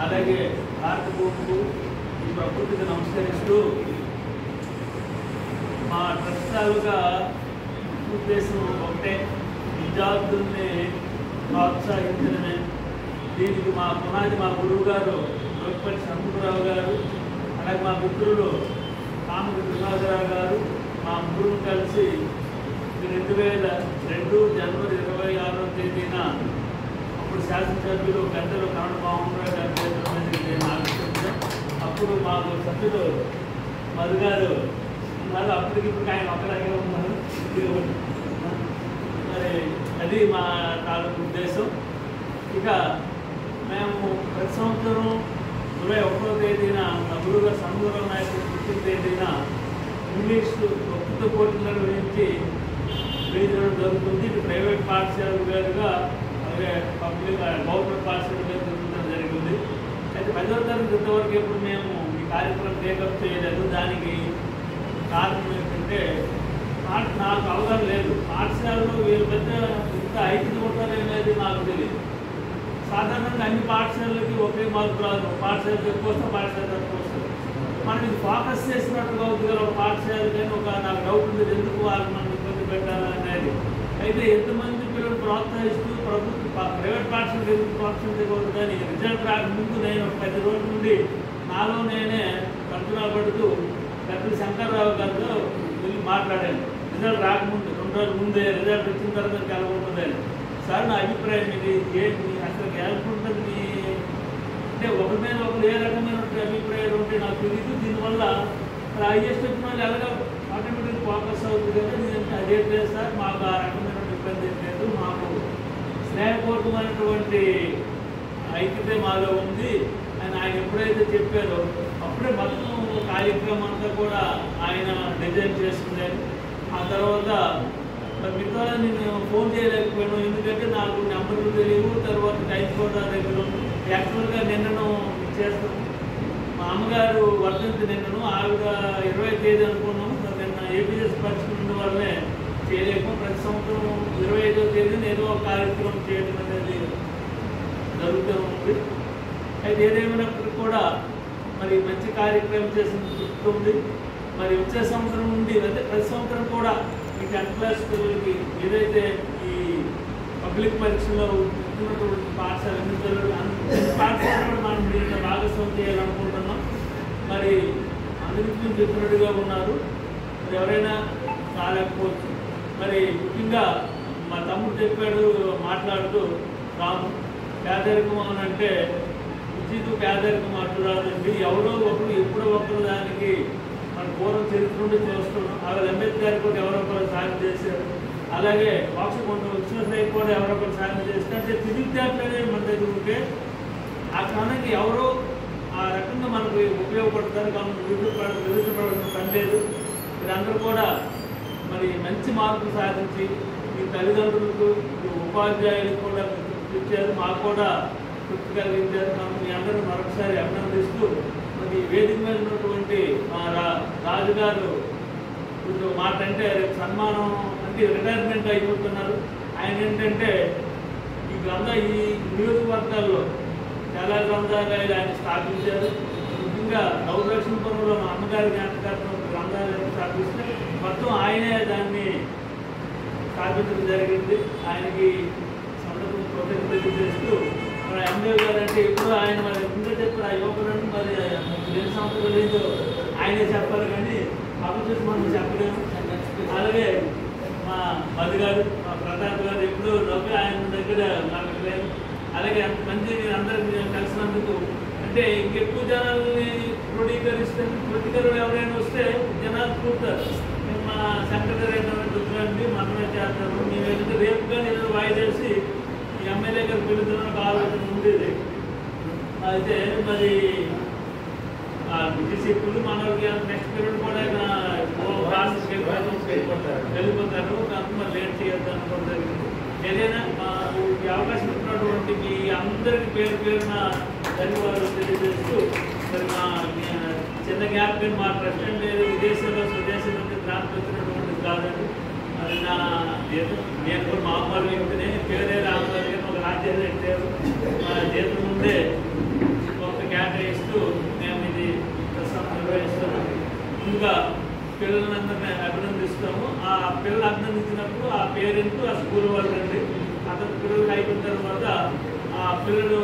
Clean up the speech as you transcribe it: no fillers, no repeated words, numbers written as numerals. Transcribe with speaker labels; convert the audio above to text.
Speaker 1: అలాగే భారత భూములు ఈ ప్రకృతికి నమస్కరిస్తూ మా ప్రస్తుతాలుగా ఉద్దేశం ఒకటే, విద్యార్థుల్ని ప్రోత్సహించడమే. దీనికి మా పునాది మా గురువు గారు లోకపల్లి షణ్ముఖరావు గారు, అలాగే మా మిత్రులు కామకి శ్రీనివాసరావు గారు, మా ముగ్గురు కలిసి 2002 జనవరి 26వ తేదీన అప్పుడు శాసనసభ్యులు గంటలో కన్నడ మోహన్రావు గారి చేతుల్లో ఆలోచించాం. అప్పుడు మాకు సభ్యులు మధు గారు ఉన్నారు. అప్పటికిప్పుడు ఆయన ఒక్కలాగే ఉన్నారు. మరి అది మా తాలూకు ఉద్దేశం. ఇక మేము ప్రతి సంవత్సరం 21వ తేదీన మా గురువుగారు షణ్ముఖరావు నాయకుడు పుట్టిన తేదీన ఇంగ్లీష్ వక్తృత్వ పోటీలు నిర్వహించి వేయడం జరుగుతుంది. ఇది ప్రైవేట్ పాఠశాలలు వేరుగా అలాగే పబ్లిక్ గవర్నమెంట్ పాఠశాలలు వేరు జరుగుతుందని జరిగింది. అయితే 10వ తరగతి ఇంతవరకు ఎప్పుడు మేము ఈ కార్యక్రమం టేకప్ చేయలేదు. దానికి కారణం ఏంటంటే నాకు అవగాహన లేదు. పాఠశాలలో వీళ్ళ పెద్ద ఇంత ఐక్యత ఉంటారనేది నాకు తెలియదు. సాధారణంగా అన్ని పాఠశాలలకి ఒకే మార్పు రాదు. పాఠశాలకు ఎక్కువ వస్తాం, పాఠశాల తక్కువ వస్తాం. మనం ఇది ఫోకస్ చేసినట్టుగా అవుతుంది కదా. ఒక పాఠశాల కానీ నాకు డౌట్ ఉంది, ఎందుకు వాళ్ళు మనం ఇబ్బంది పెట్టాలనేది. అయితే ఎంతమంది పిల్లలు ప్రోత్సహిస్తూ ప్రైవేట్ పాఠశాలకు ఎందుకు ప్రోత్సహించకూడదు కానీ రిజల్ట్ రాకముందు నేను 10 రోజుల నుండి నాలో నేనే కట్టునా పడుతూ పెద్దలు శంకర్రావు గారితో వెళ్ళి మాట్లాడాను. రిజల్ట్ రాకముందు 2 రోజుల ముందే, రిజల్ట్ వచ్చిన తర్వాత కలగకుంటుందని. సార్ నా అభిప్రాయం ఇది ఏంటి, అసలు హెల్ప్ ఉంటుంది అంటే ఒకరి మీద ఒకరు ఏ రకమైన అభిప్రాయాలు ఉంటే నాకు తెలియదు. దీనివల్ల హైయెస్ట్ వచ్చిన వాళ్ళు ఎలాగ ఆటోమేటిక్ ఫోకస్ అవుతుంది కదా. నేను అదే లేదు సార్, మాకు ఆ రకమైన ఇబ్బంది ఏం లేదు. మాకు స్నేహపూర్వకమైనటువంటి ఐక్యత మాలో ఉంది అని ఆయన ఎప్పుడైతే చెప్పారో అప్పుడే మొత్తం కార్యక్రమం అంతా కూడా ఆయన డిజైన్ చేసుకున్నాను. ఆ తర్వాత మిగతా నేను ఫోన్ చేయలేకపోయాను, ఎందుకంటే నాకు నెంబర్లు తెలియవు. తర్వాత టైం కూడా దగ్గర యాక్చువల్గా నిన్నను చేస్తాను. మా అమ్మగారు వర్ధంతి నిన్నను, ఆవిడ 20వ తేదీ అనుకున్నాము. నిన్న ఏపీఎస్ పరిస్థితి ఉన్న వల్లనే చేయలేకపోతే ప్రతి సంవత్సరం 25వ తేదీన ఏదో ఒక కార్యక్రమం చేయడం అనేది జరుగుతూ ఉంది. అయితే ఏదేమైనప్పటికీ కూడా మరి మంచి కార్యక్రమం చేసిన గుర్తుంది. మరి వచ్చే సంవత్సరం నుండి అంటే ప్రతి సంవత్సరం కూడా ఈ 10th క్లాస్ పిల్లలకి ఏదైతే ఈ పబ్లిక్ పరీక్షలో ఉన్నటువంటి పాఠశాల పాఠశాలలో మనం దీంట్లో భాగస్వామ్యం చేయాలనుకుంటున్నాం. మరి అందరికీ చెప్పినట్టుగా ఉన్నారు, మరి ఎవరైనా రాలేకపోవచ్చు. మరి ముఖ్యంగా మా తమ్ముడు చెప్పాడు మాట్లాడుతూ, రాము పేదరికం అని అంటే ఉచిత పేదరికం అడ్డురాదండి, ఎవరో ఒకరు ఎప్పుడో ఒకరు దానికి మన పూర్వం చరిత్ర నుండి చూస్తున్నాం. అలాగే అంబేద్కర్ కూడా ఎవరో ఒకరు సాయం చేశారు. అలాగే కొంత వచ్చిన సైడ్ కూడా ఎవరో ఒకరు సాయం చేస్తారు. అంటే విద్యార్థులనే మన దగ్గర ఉంటే ఆ క్రమానికి ఎవరో ఆ రకంగా మనకు ఉపయోగపడతారు. కాబట్టి విరుద్ధపడాల్సిన పని లేదు. మీరందరూ కూడా మరి మంచి మార్పులు సాధించి మీ తల్లిదండ్రులకు ఉపాధ్యాయులకు కూడా ఇచ్చారు, మాకు కూడా తృప్తి కలిగించారు. మనం మీ అందరూ మరొకసారి అభినందిస్తూ మరి వేదిక మీద ఉన్నటువంటి మా రాజుగారు కొంచెం మాట అంటే రేపు సన్మానం అంటే రిటైర్మెంట్ అయిపోతున్నారు. ఆయన ఏంటంటే ఈ నియోజకవర్గాల్లో చాలా గ్రంథాలయాలు ఆయన స్థాపించారు. ముఖ్యంగా నవలక్ష్మీపురంలో మా అమ్మగారి జ్ఞాపకార్థం గ్రంథాలయాన్ని స్థాపిస్తే మొత్తం ఆయనే దాన్ని స్థాపించడం జరిగింది. ఆయనకి సందర్భం కృతజ్ఞతలు చేస్తూ మన ఎమ్మెల్యే గారు అంటే ఎప్పుడు ఆయన మరి ముందే చెప్పారు, ఆ యువకుడు మరి 2 సంవత్సరాలు లేదో ఆయనే చెప్పాలి కానీ అప్పుడు మనం చెప్పలేము. అలాగే మా మధు గారు, మా ప్రతాప్ గారు ఎప్పుడు నవ్వి ఆయన దగ్గర నాకు లేదు. అలాగే అంతమంది అందరికీ కలిసినందుకు అంటే ఇంకెక్కువ జనాలని క్రోడీకరులు ఎవరైనా వస్తే జనాలు కూర్తారు. మా సెక్రటరీ అయినటువంటి మనమే చేస్తాము. మేము ఏంటంటే రేపుగా నేను వాయిదేసి ఈ ఎమ్మెల్యే గారు పిలుతున్న ఆలోచన ఉండేది. అయితే మరి బిజెపిలు మనకి నెక్స్ట్ పీరియడ్ కూడా వెళ్ళిపోతారు. మరి లేట్ చేయొద్దు అనుకోవడం జరిగింది. ఏదైనా ఈ అవకాశం ఇచ్చినటువంటి మీ అందరికీ పేరు పేరున ధన్యవాదాలు తెలియజేస్తూ మరి మా చిన్న జ్ఞాపకం మా ప్రెసిడెంట్ లేదు విదేశంలో స్వదేశం నుండి గ్రాంట్ వచ్చినటువంటిది కాదండి. అది నా జీతం. నేను కూడా మామూలు వ్యక్తిని పేరే రామగారు ఒక రాజ్యాలు పెట్టారు. మా జీతం ముందే ఒక ముందుగా పిల్లలందరినీ అభినందిస్తాము. ఆ పిల్లలు అభినందించినప్పుడు ఆ పేరెంట్ ఆ స్కూల్ వాళ్ళు రండి. అతని పిల్లలకి అయిపోయిన తర్వాత ఆ పిల్లలు